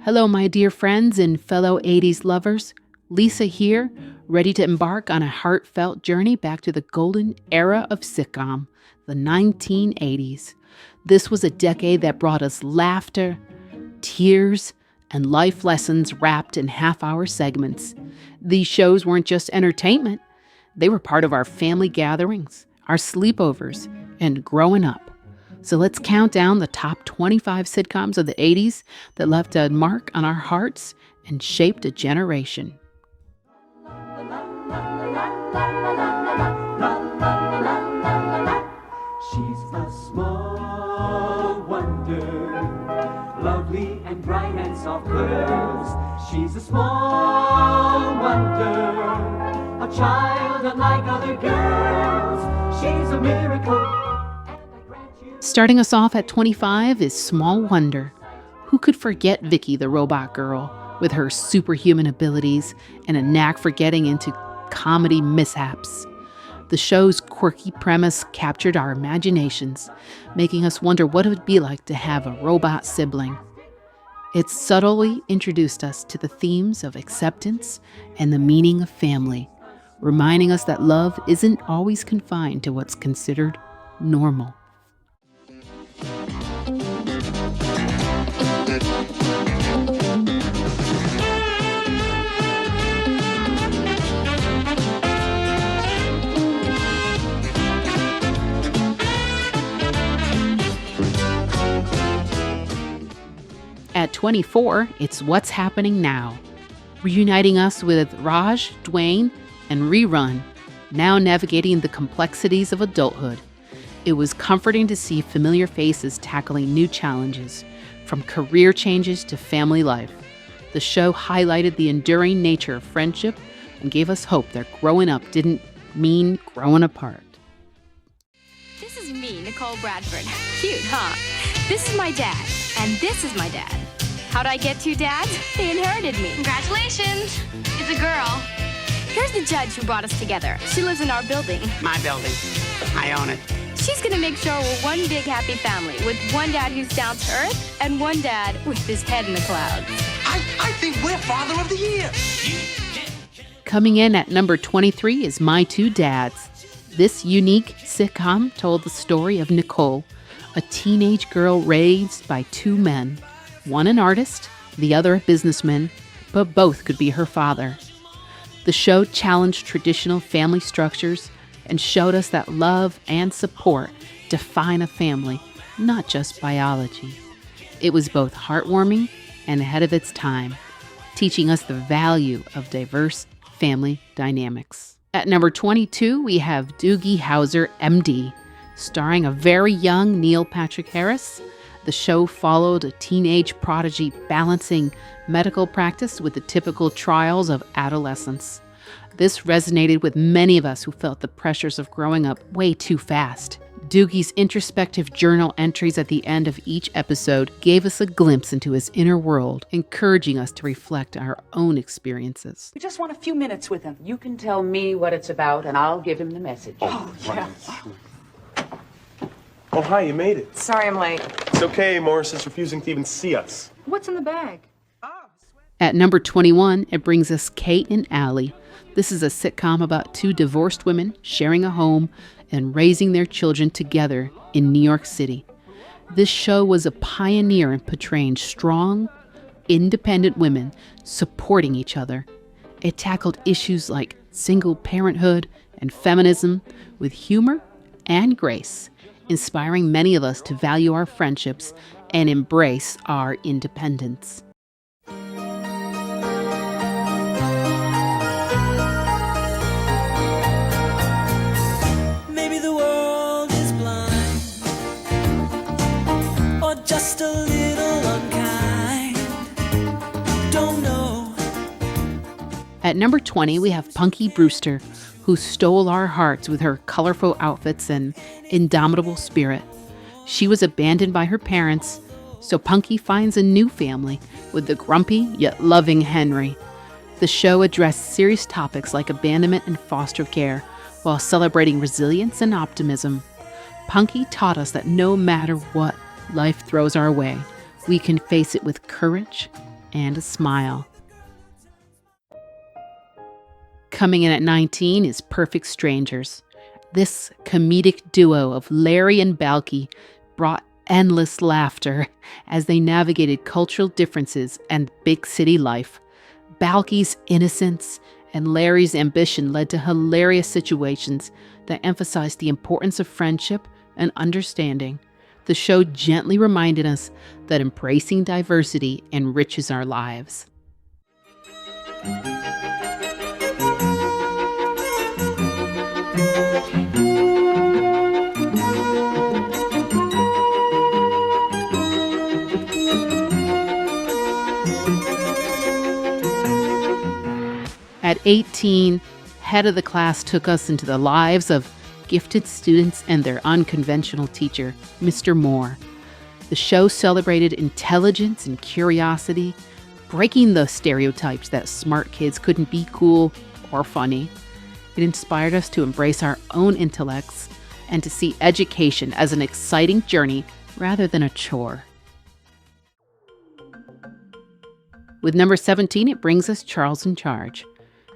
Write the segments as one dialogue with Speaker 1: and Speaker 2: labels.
Speaker 1: Hello, my dear friends and fellow 80s lovers. Lisa here, ready to embark on a heartfelt journey back to the golden era of sitcom, the 1980s. This was a decade that brought us laughter, tears, and life lessons wrapped in half-hour segments. These shows weren't just entertainment. They were part of our family gatherings, our sleepovers, and growing up. So let's count down the top 25 sitcoms of the 80s that left a mark on our hearts and shaped a generation.
Speaker 2: She's a small wonder, lovely and bright and soft curves. She's a small wonder, a child unlike other girls. She's a miracle.
Speaker 1: Starting us off at 25 is Small Wonder. Who could forget Vicky the Robot Girl with her superhuman abilities and a knack for getting into comedy mishaps? The show's quirky premise captured our imaginations, making us wonder what it would be like to have a robot sibling. It subtly introduced us to the themes of acceptance and the meaning of family, reminding us that love isn't always confined to what's considered normal. At 24, it's What's Happening Now, reuniting us with Raj, Dwayne, and Rerun, now navigating the complexities of adulthood. It was comforting to see familiar faces tackling new challenges, from career changes to family life. The show highlighted the enduring nature of friendship and gave us hope that growing up didn't mean growing apart.
Speaker 3: This is me, Nicole Bradford. Cute, huh? This is my dad, and this is my dad. How'd I get two dads? They inherited me.
Speaker 4: Congratulations. It's a girl.
Speaker 3: Here's the judge who brought us together. She lives in our building.
Speaker 5: My building. I own it.
Speaker 3: She's gonna make sure we're one big happy family with one dad who's down to earth and one dad with his head in the clouds.
Speaker 5: I think we're Father of the Year.
Speaker 1: Coming in at number 23 is My Two Dads. This unique sitcom told the story of Nicole, a teenage girl raised by two men, one an artist, the other a businessman, but both could be her father. The show challenged traditional family structures and showed us that love and support define a family, not just biology. It was both heartwarming and ahead of its time, teaching us the value of diverse family dynamics. At number 22, we have Doogie Howser, MD, starring a very young Neil Patrick Harris. The show followed a teenage prodigy balancing medical practice with the typical trials of adolescence. This resonated with many of us who felt the pressures of growing up way too fast. Doogie's introspective journal entries at the end of each episode gave us a glimpse into his inner world, encouraging us to reflect our own experiences.
Speaker 6: We just want a few minutes with him. You can tell me what it's about, and I'll give him the message.
Speaker 7: Oh, yeah. Oh, hi, you made it.
Speaker 8: Sorry I'm late.
Speaker 7: It's okay, Morris is refusing to even see us.
Speaker 8: What's in the bag?
Speaker 1: At number 21, it brings us Kate and Allie. This is a sitcom about two divorced women sharing a home and raising their children together in New York City. This show was a pioneer in portraying strong, independent women supporting each other. It tackled issues like single parenthood and feminism with humor and grace, inspiring many of us to value our friendships and embrace our independence.
Speaker 9: Maybe the world is blind, or just a little unkind. Don't know.
Speaker 1: At number 20, we have Punky Brewster, who stole our hearts with her colorful outfits and indomitable spirit. She was abandoned by her parents, so Punky finds a new family with the grumpy yet loving Henry. The show addressed serious topics like abandonment and foster care while celebrating resilience and optimism. Punky taught us that no matter what life throws our way, we can face it with courage and a smile. Coming in at 19 is Perfect Strangers. This comedic duo of Larry and Balky brought endless laughter as they navigated cultural differences and big city life. Balky's innocence and Larry's ambition led to hilarious situations that emphasized the importance of friendship and understanding. The show gently reminded us that embracing diversity enriches our lives. At 18, Head of the Class took us into the lives of gifted students and their unconventional teacher, Mr. Moore. The show celebrated intelligence and curiosity, breaking the stereotypes that smart kids couldn't be cool or funny. It inspired us to embrace our own intellects and to see education as an exciting journey rather than a chore. With number 17, it brings us Charles in Charge.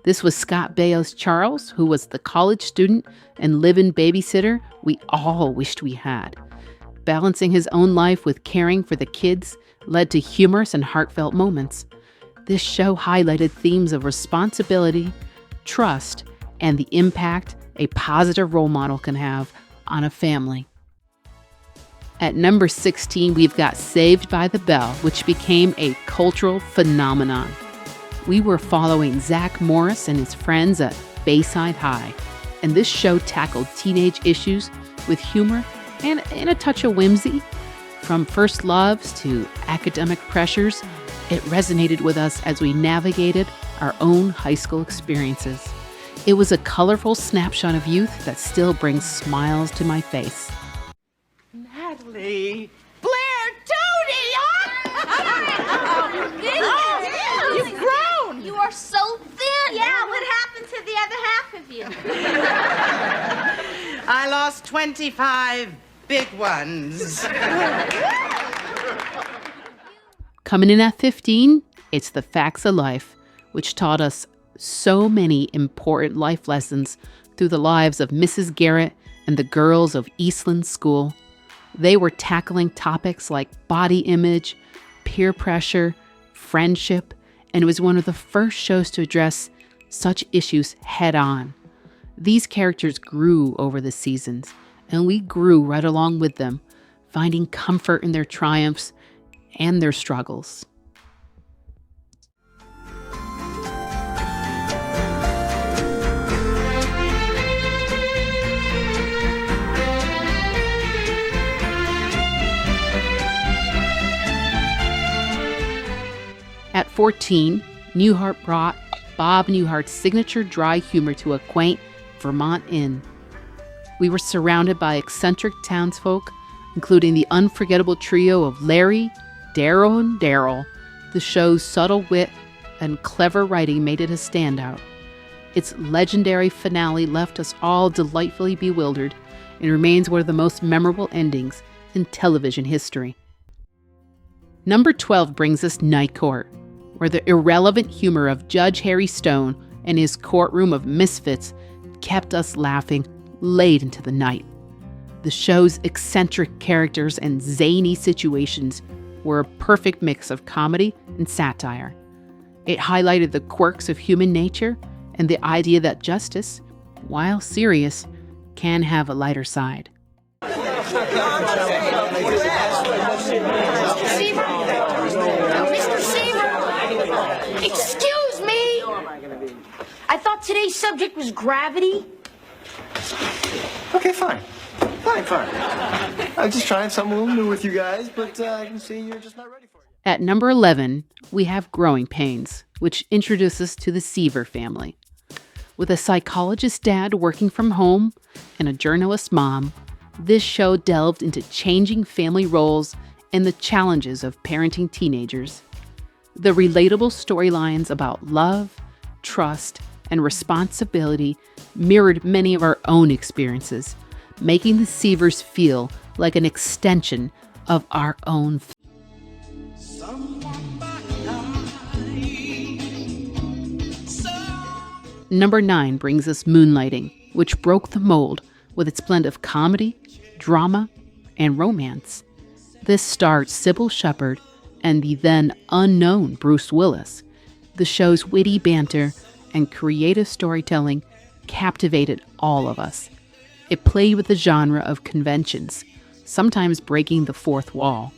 Speaker 1: This was Scott Baio's Charles, who was the college student and live-in babysitter we all wished we had. Balancing his own life with caring for the kids led to humorous and heartfelt moments. This show highlighted themes of responsibility, trust, and the impact a positive role model can have on a family. At number 16, we've got Saved by the Bell, which became a cultural phenomenon. We were following Zach Morris and his friends at Bayside High, and this show tackled teenage issues with humor and a touch of whimsy. From first loves to academic pressures, it resonated with us as we navigated our own high school experiences. It was a colorful snapshot of youth that still brings smiles to my face.
Speaker 5: Natalie.
Speaker 4: Blair, Tony!
Speaker 5: You've grown.
Speaker 4: You are so thin. Yeah, what happened to the other half of you?
Speaker 5: I lost 25 big ones.
Speaker 1: Coming in at 15, it's The Facts of Life, which taught us so many important life lessons through the lives of Mrs. Garrett and the girls of Eastland School. They were tackling topics like body image, peer pressure, friendship, and it was one of the first shows to address such issues head on. These characters grew over the seasons, and we grew right along with them, finding comfort in their triumphs and their struggles. At 14, Newhart brought Bob Newhart's signature dry humor to a quaint Vermont inn. We were surrounded by eccentric townsfolk, including the unforgettable trio of Larry, Darryl, and Daryl. The show's subtle wit and clever writing made it a standout. Its legendary finale left us all delightfully bewildered and remains one of the most memorable endings in television history. Number 12 brings us Night Court, where the irrelevant humor of Judge Harry Stone and his courtroom of misfits kept us laughing late into the night. The show's eccentric characters and zany situations were a perfect mix of comedy and satire. It highlighted the quirks of human nature and the idea that justice, while serious, can have a lighter side.
Speaker 4: Mr. Seaver! Excuse me! I thought today's subject was gravity.
Speaker 8: Okay, fine. Fine. I'm just trying something a little new with you guys, but I can see you're just not ready for it.
Speaker 1: At number 11, we have Growing Pains, which introduces us to the Seaver family. With a psychologist dad working from home and a journalist mom, this show delved into changing family roles and the challenges of parenting teenagers. The relatable storylines about love, trust, and responsibility mirrored many of our own experiences, making the Seavers feel like an extension of our own.
Speaker 9: Somebody
Speaker 1: Number 9 brings us Moonlighting, which broke the mold with its blend of comedy, drama, and romance. This starred Sybil Shepherd and the then unknown Bruce Willis. The show's witty banter and creative storytelling captivated all of us. It played with the genre of conventions, sometimes breaking the fourth wall,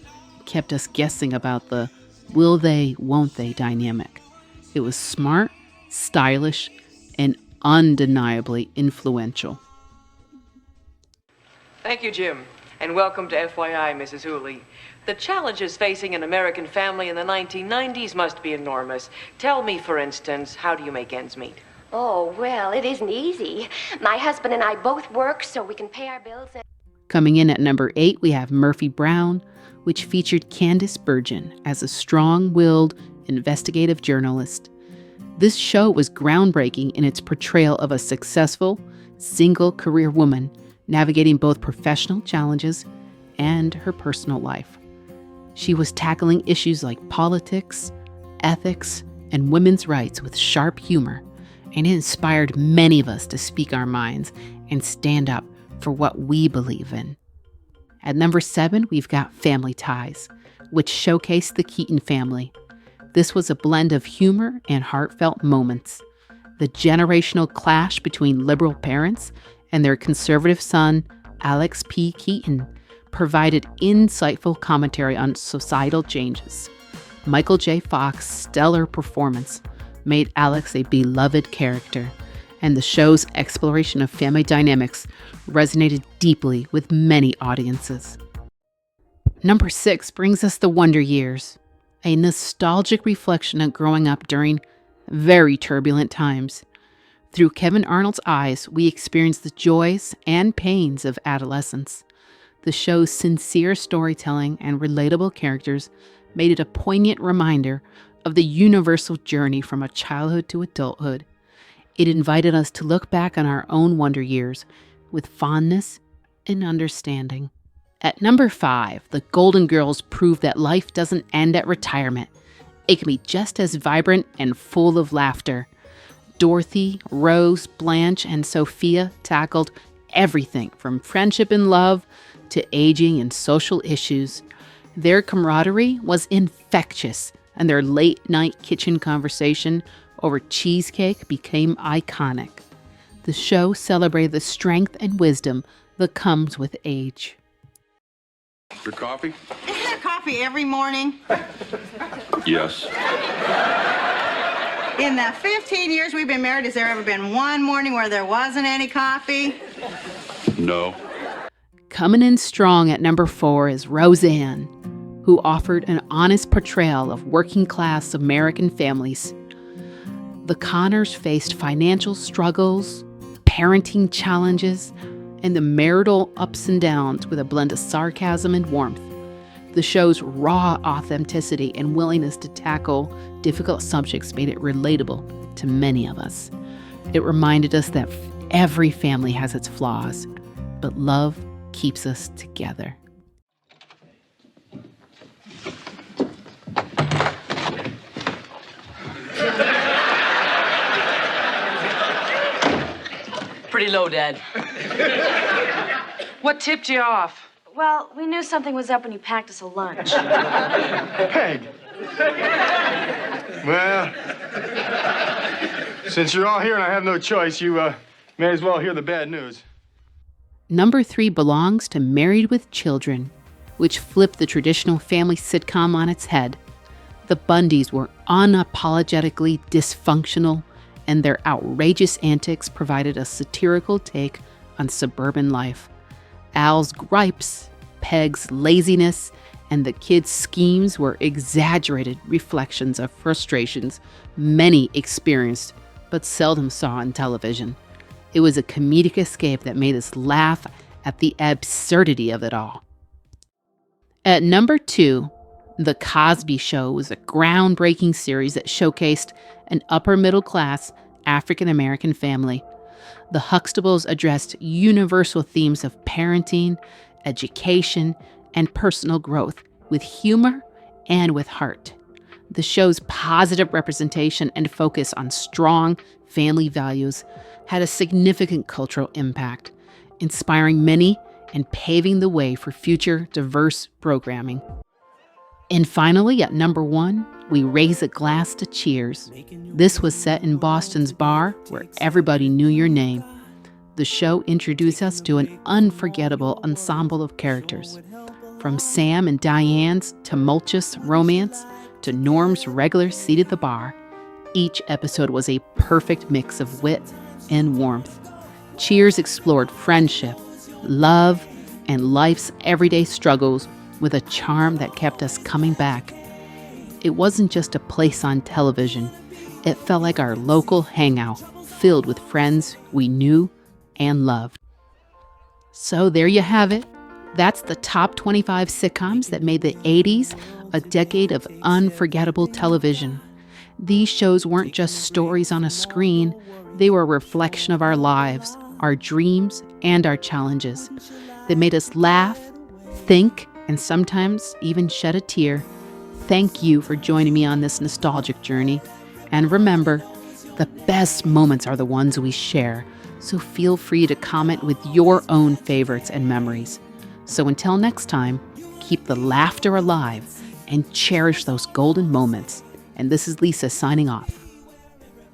Speaker 1: kept us guessing about the will they, won't they dynamic. It was smart, stylish, and undeniably influential.
Speaker 10: Thank you, Jim, and welcome to FYI, Mrs. Hooley. The challenges facing an American family in the 1990s must be enormous. Tell me, for instance, how do you make ends meet?
Speaker 11: Oh, well, it isn't easy. My husband and I both work so we can pay our bills.
Speaker 1: Coming in at number 8, we have Murphy Brown, which featured Candice Bergen as a strong-willed investigative journalist. This show was groundbreaking in its portrayal of a successful, single-career woman navigating both professional challenges and her personal life. She was tackling issues like politics, ethics, and women's rights with sharp humor, and it inspired many of us to speak our minds and stand up for what we believe in. At number 7, we've got Family Ties, which showcased the Keaton family. This was a blend of humor and heartfelt moments. The generational clash between liberal parents and their conservative son, Alex P. Keaton, provided insightful commentary on societal changes. Michael J. Fox's stellar performance made Alex a beloved character, and the show's exploration of family dynamics resonated deeply with many audiences. Number 6 brings us The Wonder Years, a nostalgic reflection of growing up during very turbulent times. Through Kevin Arnold's eyes, we experience the joys and pains of adolescence. The show's sincere storytelling and relatable characters made it a poignant reminder of the universal journey from a childhood to adulthood. It invited us to look back on our own wonder years with fondness and understanding. At number 5, the Golden Girls proved that life doesn't end at retirement. It can be just as vibrant and full of laughter. Dorothy, Rose, Blanche, and Sophia tackled everything from friendship and love to aging and social issues. Their camaraderie was infectious, and their late-night kitchen conversation over cheesecake became iconic. The show celebrated the strength and wisdom that comes with age.
Speaker 12: Your coffee?
Speaker 5: Isn't there coffee every morning?
Speaker 12: Yes.
Speaker 5: In the 15 years we've been married, has there ever been one morning where there wasn't any coffee?
Speaker 12: No.
Speaker 1: Coming in strong at number 4 is Roseanne, who offered an honest portrayal of working-class American families. The Connors faced financial struggles, parenting challenges, and the marital ups and downs with a blend of sarcasm and warmth. The show's raw authenticity and willingness to tackle difficult subjects made it relatable to many of us. It reminded us that every family has its flaws, but love keeps us together.
Speaker 10: Pretty low, Dad. What tipped you off?
Speaker 4: Well, we knew something was up when you packed us a lunch.
Speaker 8: Peg. Well, since you're all here and I have no choice, you may as well hear the bad news.
Speaker 1: Number 3 belongs to Married with Children, which flipped the traditional family sitcom on its head. The Bundys were unapologetically dysfunctional, and their outrageous antics provided a satirical take on suburban life. Al's gripes, Peg's laziness, and the kids' schemes were exaggerated reflections of frustrations many experienced but seldom saw on television. It was a comedic escape that made us laugh at the absurdity of it all. At number 2, The Cosby Show was a groundbreaking series that showcased an upper-middle-class African-American family. The Huxtables addressed universal themes of parenting, education, and personal growth with humor and with heart. The show's positive representation and focus on strong family values had a significant cultural impact, inspiring many and paving the way for future diverse programming. And finally, at number 1, we raise a glass to Cheers. This was set in Boston's bar where everybody knew your name. The show introduced us to an unforgettable ensemble of characters. From Sam and Diane's tumultuous romance to Norm's regular seat at the bar, each episode was a perfect mix of wit and warmth. Cheers explored friendship, love, and life's everyday struggles with a charm that kept us coming back. It wasn't just a place on television. It felt like our local hangout, filled with friends we knew and loved. So there you have it. That's the top 25 sitcoms that made the 80s a decade of unforgettable television. These shows weren't just stories on a screen. They were a reflection of our lives, our dreams, and our challenges. They made us laugh, think, and sometimes even shed a tear. Thank you for joining me on this nostalgic journey. And remember, the best moments are the ones we share. So feel free to comment with your own favorites and memories. So until next time, keep the laughter alive and cherish those golden moments. And this is Lisa signing off.